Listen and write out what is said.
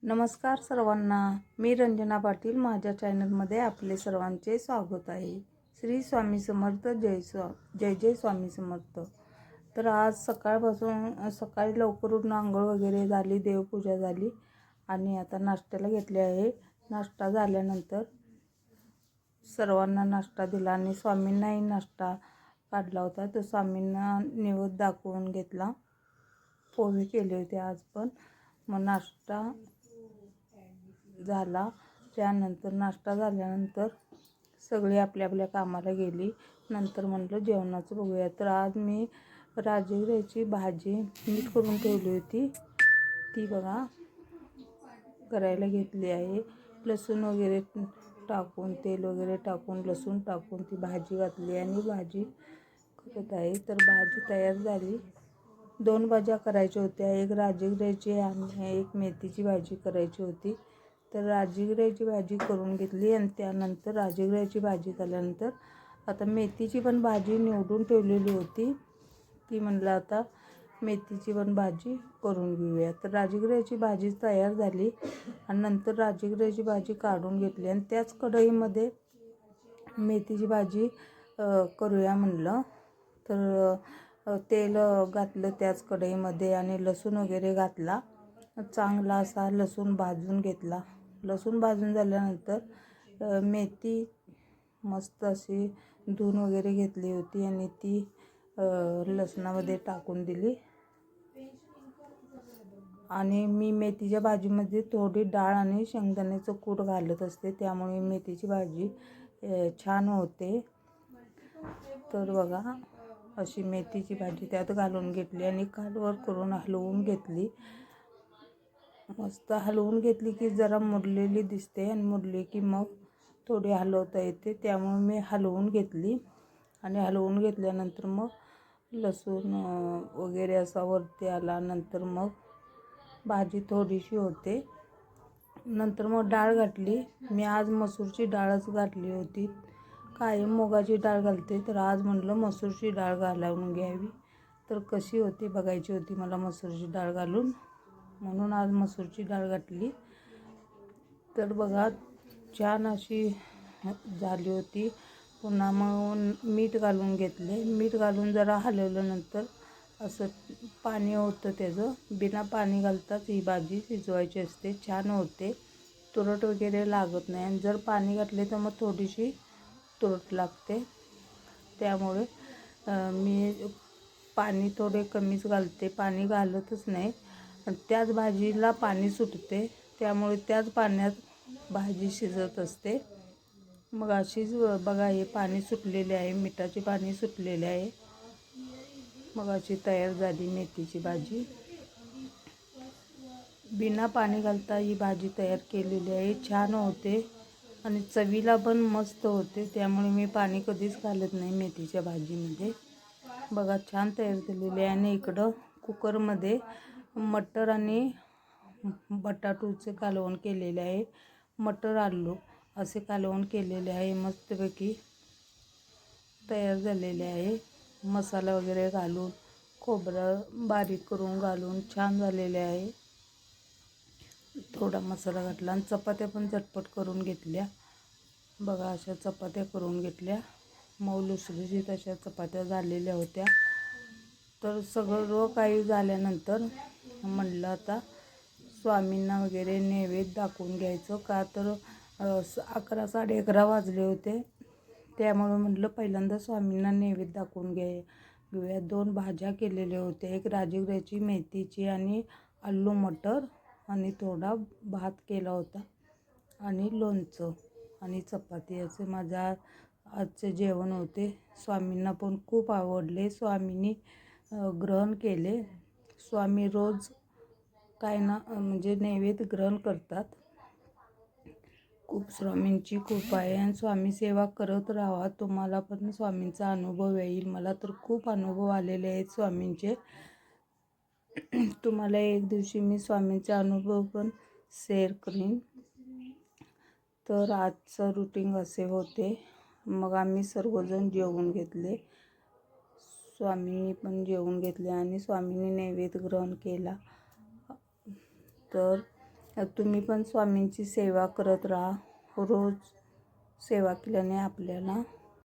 नमस्कार सर्वांना, मी रंजना पाटील. माझ्या चॅनलमध्ये आपले सर्वांचे स्वागत आहे. श्री स्वामी समर्थ. जय जय स्वामी समर्थ. तर आज सकाळी लवकर उठून आंघोळ वगैरे झाली, देवपूजा झाली आणि आता नाश्त्याला घेतले आहे. नाश्ता झाल्यानंतर सर्वांना नाश्ता दिला आणि स्वामींनाही नाश्ता काढला होता. तर स्वामींना नैवेद्य दाखवून घेतला. पोहे केले होते आज पण. मग नाश्ता झाला. त्यानंतर नाश्ता झाल्यानंतर सगळी आपल्या आपल्या कामाला गेली. नंतर म्हटलं जेवणाचं बघूया. तर आज मी राजगिऱ्याची भाजी नीट करून ठेवली होती, ती बघा करायला घेतली आहे. लसूण वगैरे टाकून, तेल वगैरे टाकून, लसूण टाकून ती भाजी घातली आणि भाजी करत आहे. तर भाजी तयार झाली. 2 भाज्या करायच्या होत्या, एक राजगिऱ्याची आणि एक मेथीची भाजी करायची होती. तर राजगिऱ्याची भाजी करून घेतली आणि त्यानंतर राजगिऱ्याची भाजी झाल्यानंतर आता मेथीची पण भाजी निवडून ठेवलेली होती, ती म्हणलं आता मेथीची पण भाजी करून घेऊया. तर राजगिऱ्याची भाजी तयार झाली आणि नंतर राजगिऱ्याची भाजी काढून घेतली आणि त्याच कढईमध्ये मेथीची भाजी करूया म्हणलं. तर तेल घातलं त्याच कढईमध्ये आणि लसूण वगैरे घातला. चांगला असा लसूण भाजून घेतला. लसूण भाजून झाल्यानंतर मेथी मस्त अशी धुवून वगैरे घेतली होती आणि ती लसणामध्ये टाकून दिली. आणि मी मेथीच्या भाजीमध्ये थोडी डाळ आणि शेंगदाण्याचं कूट घालत असते, त्यामुळे मेथीची भाजी छान होते. तर बघा अशी मेथीची भाजी त्यात घालून घेतली आणि खालवर करून हलवून घेतली. मस्त हलवून घेतली की जरा मुरलेली दिसते आणि मुरली की मग थोडी हलवता येते, त्यामुळे मी हलवून घेतली. आणि हलवून घेतल्यानंतर मग लसूण वगैरे असा वरती आला. नंतर मग भाजी थोडीशी होते. नंतर मग डाळ घातली. मी आज मसूरची डाळच घातली होती. कायम मुगाची डाळ घालते, तर आज म्हटलं मसूरची डाळ घालून घ्यावी. तर कशी होती बघायची होती मला मसूरची डाळ घालून, म्हणून आज मसूरची डाळ घातली. तर बघा छान अशी झाली होती. पुन्हा मग मीठ घालून घेतले. मीठ घालून जरा हलवल्यानंतर असं पाणी होतं त्याचं. बिना पाणी घालताच ही भाजी शिजवायची असते, छान होते. तुरट वगैरे लागत नाही. आणि जर पाणी घातले तर मग थोडीशी तुरट लागते. त्यामुळे मी पाणी थोडे कमीच घालते, पाणी घालतच नाही. त्याच भाजीला पाणी सुटते, त्यामुळे त्याच पाण्यात भाजी शिजत असते. मग अशीच बघा हे पाणी सुटलेले आहे, मिठाचे पाणी सुटलेले आहे. मग अशी तयार झाली मेथीची भाजी. बिना पाणी घालता ही भाजी तयार केलेली आहे, छान होते आणि चवीला पण मस्त होते. त्यामुळे मी पाणी कधीच घालत नाही मेथीच्या भाजीमध्ये. बघा छान तयार झालेली आहे. आणि इकडं कुकरमध्ये मटर आणि बटाटूचे कालवण केलेले आहे. मटर आलू असे कालवण केलेले आहे, मस्तपैकी तयार झालेले आहे. मसाला वगैरे घालून, खोबरं बारीक करून घालून छान झालेले आहे. थोडा मसाला घातला आणि चपात्या पण झटपट करून घेतल्या. बघा अशा चपात्या करून घेतल्या, मऊ लुसलुशीत अशा चपात्या झालेल्या होत्या. तर सगळं काही झाल्यानंतर म्हणलं आता स्वामींना वगैरे नैवेद्य दाखवून घ्यायचं. का तर 11 साडे11 वाजले होते, त्यामुळे म्हटलं पहिल्यांदा स्वामींना नैवेद्य दाखवून घेऊया. 2 भाज्या केलेल्या होत्या, एक राजगिऱ्याची, मेथीची आणि आलू मटर, आणि थोडा भात केला होता आणि लोणचं आणि चपाती. असे माझ्या आजचे जेवण होते. स्वामींना पण खूप आवडले, स्वामींनी ग्रहण केले. स्वामी रोज काय ना म्हणजे नैवेद्य ग्रहण करतात. खूप स्वामींची कृपा आहे आणि स्वामी सेवा करत राहा. तुम्हाला पण स्वामींचा अनुभव येईल. मला तर खूप अनुभव आलेले आहेत स्वामींचे. तुम्हाला एक दिवशी मी स्वामींचा अनुभव पण शेअर करीन. तर आजचं रुटीन असे होते. मग आम्ही सर्वजण जेवून घेतले, स्वामींनी पण जेवून घेतले आणि स्वामींनी नैवेद्य ग्रहण केला. तर तुम्ही पण स्वामींची सेवा करत राहा. रोज सेवा केल्याने आपल्याला